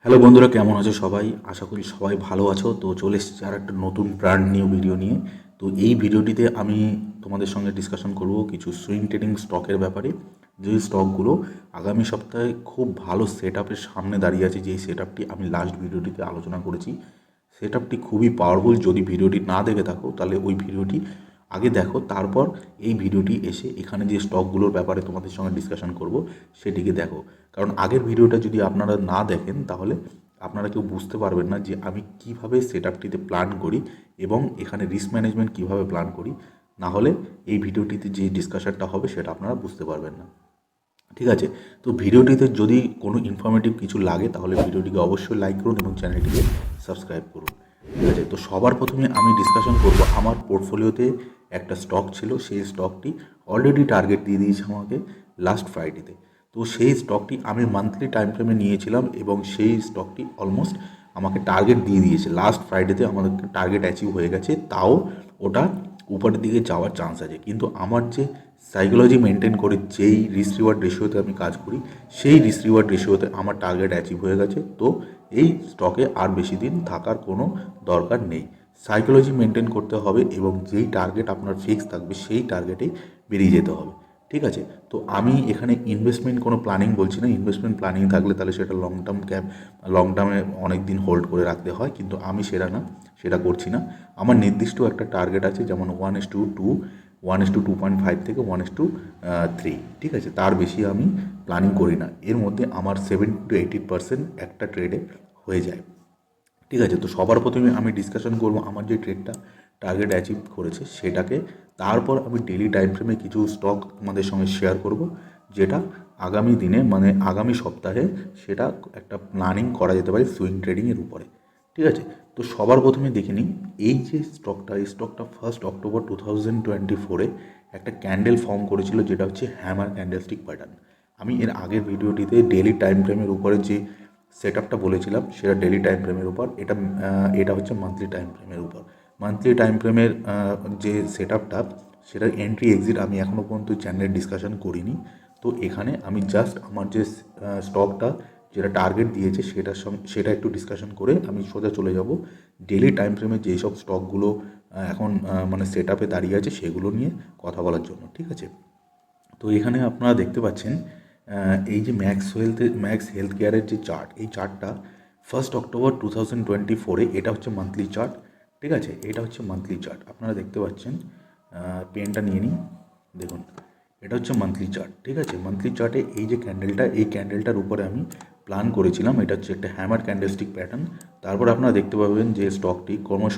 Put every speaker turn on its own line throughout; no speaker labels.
Hello বন্ধুরা, কেমন আছো সবাই? আশা করি সবাই ভালো আছো। তো চলে এসেছি আর একটা নতুন ব্র্যান্ড নিউ ভিডিও নিয়ে। তো এই ভিডিওটিতে আমি তোমাদের সঙ্গে ডিসকাশন করব কিছু সুইং ট্রেডিং স্টকের ব্যাপারে, যে স্টকগুলো আগামী সপ্তাহে খুব ভালো সেট আপের সামনে দাঁড়িয়ে আছে। যেই সেট আপটি আমি লাস্ট ভিডিওটিতে আলোচনা করেছি, সেট আপটি খুবই পাওয়ারফুল। যদি ভিডিওটি না দেখে থাকো তাহলে ওই ভিডিওটি আগে দেখো, তারপর এই ভিডিওটি এসে এখানে যে স্টকগুলোর ব্যাপারে তোমাদের সঙ্গে ডিসকাশন করব সেটিকে দেখো। কারণ আগের ভিডিওটা যদি আপনারা না দেখেন তাহলে আপনারা কেউ বুঝতে পারবেন না যে আমি কিভাবে সেট আপটিতে প্ল্যান করি এবং এখানে রিস্ক ম্যানেজমেন্ট কিভাবে প্ল্যান করি। না হলে এই ভিডিওটিতে যে ডিসকাশনটা হবে সেটা আপনারা বুঝতে পারবেন না। ঠিক আছে, তো ভিডিওটিতে যদি কোনো ইনফরমেটিভ কিছু লাগে তাহলে ভিডিওটিকে অবশ্যই লাইক করুন এবং চ্যানেলটিকে সাবস্ক্রাইব করুন। ঠিক আছে, তো সবার প্রথমে আমি ডিসকাশন করব আমার পোর্টফোলিওতে একটা স্টক ছিল। সেই স্টকটি অলরেডি টার্গেট দিয়ে দিয়েছে আমাকে লাস্ট ফ্রাইডেতে। তো সেই স্টকটি আমি মান্থলি টাইম ফ্রেমে নিয়েছিলাম এবং সেই স্টকটি অলমোস্ট আমাকে টার্গেট দিয়ে দিয়েছে। লাস্ট ফ্রাইডেতে আমাদের টার্গেট অ্যাচিভ হয়ে গেছে, তাও ওটা উপরের দিকে যাওয়ার চান্স আছে। কিন্তু আমার যে সাইকোলজি মেনটেন করে যেই রিস্ক রিওয়ার্ড রেশিওতে আমি কাজ করি, সেই রিস্ক রিওয়ার্ড রেশিওতে আমার টার্গেট অ্যাচিভ হয়ে গেছে। তো এই স্টকে আর বেশি দিন থাকার কোনো দরকার নেই। সাইকোলজি মেনটেন করতে হবে এবং যেই টার্গেট আপনার ফিক্স থাকবে সেই টার্গেটেই বেরিয়ে যেতে হবে। ঠিক আছে, তো আমি এখানে ইনভেস্টমেন্ট কোনো প্ল্যানিং বলছি না। ইনভেস্টমেন্ট প্ল্যানিং থাকলে তাহলে সেটা লং টার্মে অনেক দিন হোল্ড করে রাখতে হয়, কিন্তু আমি সেটা করছি না। আমার নির্দিষ্ট একটা টার্গেট আছে, যেমন 1:2, 1:2.5 থেকে 1:3। ঠিক আছে, তার বেশি আমি প্ল্যানিং করি না। এর মধ্যে আমার 70-80% একটা ট্রেডে হয়ে যায়। ঠিক আছে, তো সবার প্রথমে আমি ডিসকাশন করব আমার যে ট্রেডটা টার্গেট অ্যাচিভ করেছে সেটাকে। তারপর আমি ডেলি টাইম ফ্রেমে কিছু স্টক তোমাদের সঙ্গে শেয়ার করব, যেটা আগামী দিনে মানে আগামী সপ্তাহে সেটা একটা প্ল্যানিং করা যেতে পারে সুইং ট্রেডিংয়ের উপরে। ঠিক আছে, তো সবার প্রথমে দেখে নিই এই যে স্টকটা, এই স্টকটা 1 অক্টোবর 2024 একটা ক্যান্ডেল ফর্ম করেছিল, যেটা হচ্ছে হ্যামার ক্যান্ডেলস্টিক প্যাটার্ন। আমি এর আগের ভিডিওটিতে ডেলি টাইম ফ্রেমের উপরে যে সেট আপটা বলেছিলাম সেটা ডেলি টাইম ফ্রেমের উপর। এটা হচ্ছে মান্থলি টাইম ফ্রেমের উপর। মান্থলি টাইম ফ্রেমের যে সেট আপটা, সেটার এন্ট্রি এক্সিট আমি এখনও পর্যন্ত চ্যানেলে ডিসকাশন করিনি। তো এখানে আমি জাস্ট আমার যে স্টকটা যেটা টার্গেট দিয়েছে সেটা একটু ডিসকাশন করে আমি সোজা চলে যাব ডেলি টাইম ফ্রেমে যেসব স্টকগুলো এখন মানে সেট আপে দাঁড়িয়ে আছে সেগুলো নিয়ে কথা বলার জন্য। ঠিক আছে, তো এখানে আপনারা দেখতে পাচ্ছেন এই যে ম্যাক্স হেলথ কেয়ারের যে চার্ট, এই চার্টটা 1 অক্টোবর 2024 এটা হচ্ছে মান্থলি চার্ট। ঠিক আছে, এটা হচ্ছে মান্থলি চার্ট, আপনারা দেখতে পাচ্ছেন। পেনটা নিয়ে নিই, দেখুন এটা হচ্ছে মান্থলি চার্ট। ঠিক আছে, মান্থলি চার্টে এই যে ক্যান্ডেলটা, এই ক্যান্ডেলটার উপরে আমি প্ল্যান করেছিলাম। এটা হচ্ছে একটা হ্যামার ক্যান্ডেলস্টিক প্যাটার্ন। তারপর আপনারা দেখতে পাবেন যে স্টকটি ক্রমশ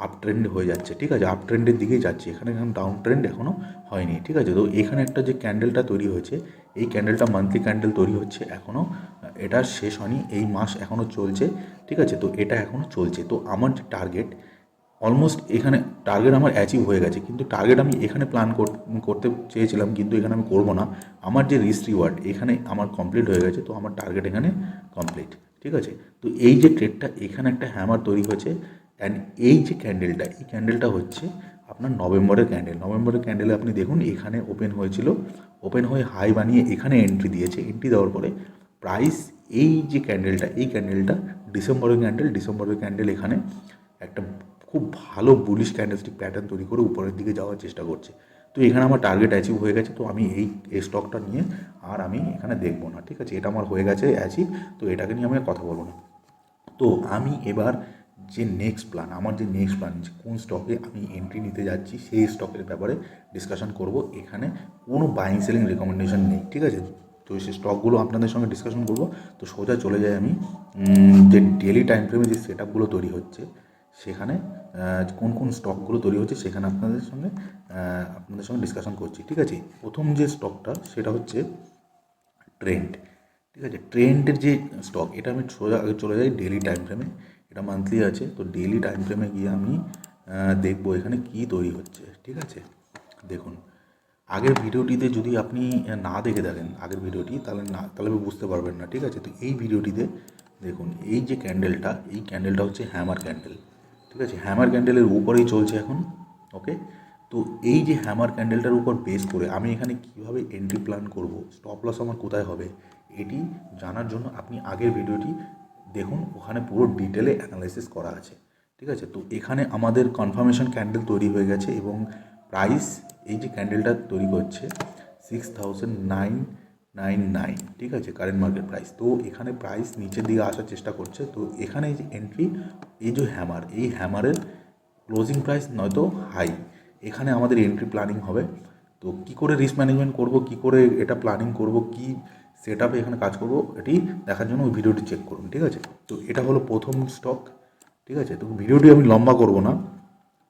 আপ ট্রেন্ড হয়ে যাচ্ছে। ঠিক আছে, আপ ট্রেন্ডের দিকেই যাচ্ছে, এখানে এখন ডাউন ট্রেন্ড এখনও হয়নি। ঠিক আছে, তো এখানে একটা যে ক্যান্ডেলটা তৈরি হয়েছে, এই ক্যান্ডেলটা মান্থলি ক্যান্ডেল তৈরি হচ্ছে এখনও, এটা শেষ হয়নি, এই মাস এখনও চলছে। ঠিক আছে, তো এটা এখনও চলছে। তো আমার যে টার্গেট অলমোস্ট এখানে টার্গেট আমার অ্যাচিভ হয়ে গেছে, কিন্তু টার্গেট আমি এখানে প্ল্যান করতে চেয়েছিলাম, কিন্তু এখানে আমি করবো না। আমার যে রিস্ক রিওয়ার্ড এখানে আমার কমপ্লিট হয়ে গেছে, তো আমার টার্গেট এখানে কমপ্লিট। ঠিক আছে, তো এই যে ট্রেডটা এখানে একটা হ্যামার তৈরি হয়েছে। অ্যান্ড এই যে ক্যান্ডেলটা, এই ক্যান্ডেলটা হচ্ছে আপনার নভেম্বরের ক্যান্ডেলে আপনি দেখুন এখানে ওপেন হয়েছিল, ওপেন হয়ে হাই বানিয়ে এখানে এন্ট্রি দিয়েছে। এন্ট্রি দেওয়ার পরে প্রাইস এই যে ক্যান্ডেলটা, এই ক্যান্ডেলটা ডিসেম্বরের ক্যান্ডেল এখানে একটা খুব ভালো বুলিশ ক্যান্ডেলস্টিক প্যাটার্ন তৈরি করে উপরের দিকে যাওয়ার চেষ্টা করছে। তো এখানে আমার টার্গেট অ্যাচিভ হয়ে গেছে, তো আমি এই স্টকটা নিয়ে আর আমি এখানে দেখবো না। ঠিক আছে, এটা আমার হয়ে গেছে অ্যাচিভ, তো এটাকে নিয়ে আমি আর কথা বলবো না। তো আমি এবার যে আমার যে নেক্সট প্ল্যান, যে কোন স্টকে আমি এন্ট্রি নিতে যাচ্ছি সেই স্টকের ব্যাপারে ডিসকাশন করব। এখানে কোনো বাইং সেলিং রেকমেন্ডেশন নেই। ঠিক আছে, তো সেই স্টকগুলো আপনাদের সঙ্গে ডিসকাশন করব। তো সোজা চলে যাই আমি যে ডেলি টাইম ফ্রেমে যে সেট আপগুলো তৈরি হচ্ছে সেখানে কোন কোন স্টকগুলো তৈরি হচ্ছে সেখানে আপনাদের সঙ্গে ডিসকাশন করছি। ঠিক আছে, প্রথম যে স্টকটা সেটা হচ্ছে ট্রেন্ড। ঠিক আছে, ট্রেন্ডের যে স্টক, এটা আমি সোজা আগে চলে যাই ডেলি টাইম ফ্রেমে। এটা মান্থলি আছে, তো ডেলি টাইম ফ্রেমে গিয়ে আমি দেখবো এখানে কি তৈরি হচ্ছে। ঠিক আছে, দেখুন আগের ভিডিওটিতে যদি আপনি না দেখে থাকেন আগের ভিডিওটি, তাহলে বুঝতে পারবেন না। ঠিক আছে, তো এই ভিডিওটিতে দেখুন এই যে ক্যান্ডেলটা, এই ক্যান্ডেলটা হচ্ছে হ্যামার ক্যান্ডেল। ঠিক আছে, হ্যামার ক্যান্ডেলের উপরেই চলছে এখন। ওকে, তো এই যে হ্যামার ক্যান্ডেলটার উপর বেস করে আমি এখানে কীভাবে এন্ট্রি প্ল্যান করব, স্টপ লস আমার কোথায় হবে, এটি জানার জন্য আপনি আগের ভিডিওটি দেখুন ওখানে পুরো ডিটেলে অ্যানালাইসিস করা আছে। ঠিক আছে, তো এখানে আমাদের কনফার্মেশন ক্যান্ডেল তৈরি হয়ে গেছে এবং প্রাইস এই যে ক্যান্ডেলটা তৈরি করছে 6,999, ঠিক আছে, কারেন্ট মার্কেট প্রাইস। তো এখানে প্রাইস নিচের দিকে আসার চেষ্টা করছে। তো এখানে এই যে এন্ট্রি, এই যে হ্যামার, এই হ্যামারের ক্লোজিং প্রাইস নয়তো হাই, এখানে আমাদের এন্ট্রি প্ল্যানিং হবে। তো কী করে রিস্ক ম্যানেজমেন্ট করব, কী করে এটা প্ল্যানিং করব, কী সেট আপে এখানে কাজ করব, এটি দেখার জন্য ওই ভিডিওটি চেক করুন। ঠিক আছে, তো এটা হলো প্রথম স্টক। ঠিক আছে, তো ভিডিওটি আমি লম্বা করব না।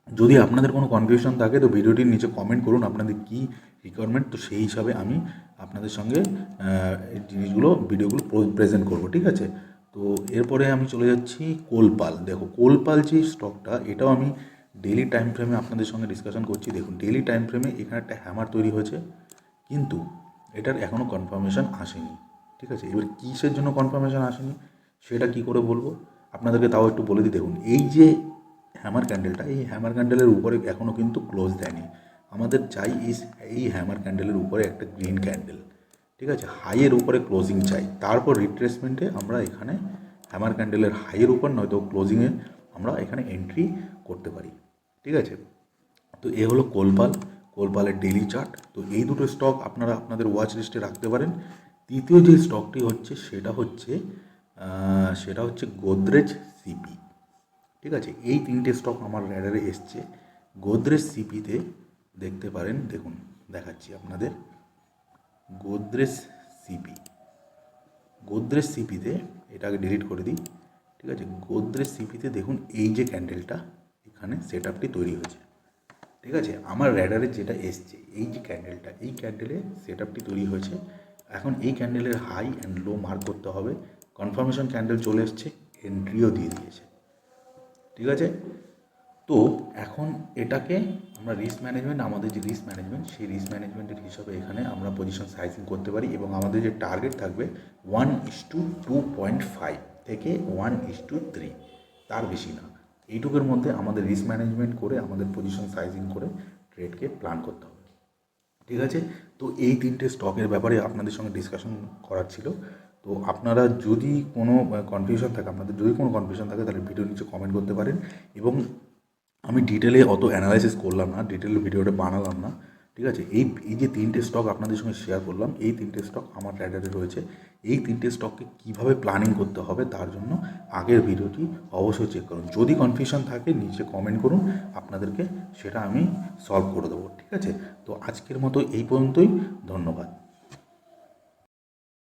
যদি আপনাদের কোনো কনফিউশন থাকে তো ভিডিওটির নিচে কমেন্ট করুন আপনাদের কী রিকোয়ারমেন্ট, তো সেই হিসাবে আমি আপনাদের সঙ্গে এই জিনিসগুলো ভিডিওগুলো প্রেজেন্ট করব। ঠিক আছে, তো এরপরে আমি চলে যাচ্ছি কোলপাল। দেখো কোলপাল যে স্টকটা, এটাও আমি ডেইলি টাইম ফ্রেমে আপনাদের সঙ্গে ডিসকাশন করছি। দেখুন ডেইলি টাইম ফ্রেমে এখানে একটা হ্যামার তৈরি হয়েছে, কিন্তু এটার এখনও কনফার্মেশন আসেনি। ঠিক আছে, এবার কিসের জন্য কনফার্মেশন আসেনি সেটা কি করে বলবো আপনাদেরকে, তাও একটু বলে দিই। দেখুন এই যে হ্যামার ক্যান্ডেলটা, এই হ্যামার ক্যান্ডেলের উপরে এখনও কিন্তু ক্লোজ দেয়নি। আমাদের চাই এই হ্যামার ক্যান্ডেলের উপরে একটা গ্রিন ক্যান্ডেল, ঠিক আছে, হাইয়ের উপরে ক্লোজিং চাই, তারপর রিট্রেসমেন্টে আমরা এখানে হ্যামার ক্যান্ডেলের হাইয়ের উপর নয়তো ক্লোজিংয়ে আমরা এখানে এন্ট্রি করতে পারি। ঠিক আছে, তো এ হলো কোলপালের ডেইলি চার্ট। তো এই দুটো স্টক আপনারা আপনাদের ওয়াচ লিস্টে রাখতে পারেন। তৃতীয় যে স্টকটি হচ্ছে সেটা হচ্ছে গোদরেজ সিপি। ঠিক আছে, এই তিনটে স্টক আমার র্যাডারে এসছে। গোদরেজ সিপিতে দেখতে পারেন, দেখুন দেখাচ্ছি আপনাদের। গোদরেজ সিপিতে এটাকে ডিলিট করে দিই। ঠিক আছে, গোদরেজ সিপিতে দেখুন এই যে ক্যান্ডেলটা এখানে সেট আপটি তৈরি হয়েছে। ঠিক আছে, আমার র্যাডারে যেটা এসছে এই যে ক্যান্ডেলটা, এই ক্যান্ডেলে সেট আপটি তৈরি হয়েছে। এখন এই ক্যান্ডেলের হাই অ্যান্ড লো মার্ক করতে হবে। কনফার্মেশন ক্যান্ডেল চলে এসছে, এন্ট্রিও দিয়ে দিয়েছে। ঠিক আছে, তো এখন এটাকে আমরা আমাদের যে রিস্ক ম্যানেজমেন্ট, সেই রিস্ক ম্যানেজমেন্টের হিসাবে এখানে আমরা পজিশন সাইজিং করতে পারি এবং আমাদের যে টার্গেট থাকবে 1:2.5 থেকে 1:3, তার বেশি না। এইটুকুর মধ্যে আমাদের রিস্ক ম্যানেজমেন্ট করে আমাদের পজিশন সাইজিং করে ট্রেডকে প্ল্যান করতে হবে। ঠিক আছে, তো এই তিনটে স্টকের ব্যাপারে আপনাদের সঙ্গে ডিসকাশন করার ছিল। তো আপনারা যদি কোনো কনফিউশন থাকে তাহলে ভিডিওর নিচে কমেন্ট করতে পারেন। এবং আমি ডিটেলে অত অ্যানালাইসিস করলাম না, ডিটেলে ভিডিওটা বানালাম না। ঠিক আছে, এই যে তিনটে স্টক আপনাদের সঙ্গে শেয়ার করলাম, এই তিনটে স্টক আমার র্যাডারে রয়েছে। এই তিনটে স্টককে কীভাবে প্ল্যানিং করতে হবে তার জন্য আগের ভিডিওটি অবশ্যই চেক করুন। যদি কনফিউশন থাকে নিচে কমেন্ট করুন, আপনাদেরকে সেটা আমি সলভ করে দেবো। ঠিক আছে, তো আজকের মতো এই পর্যন্তই, ধন্যবাদ।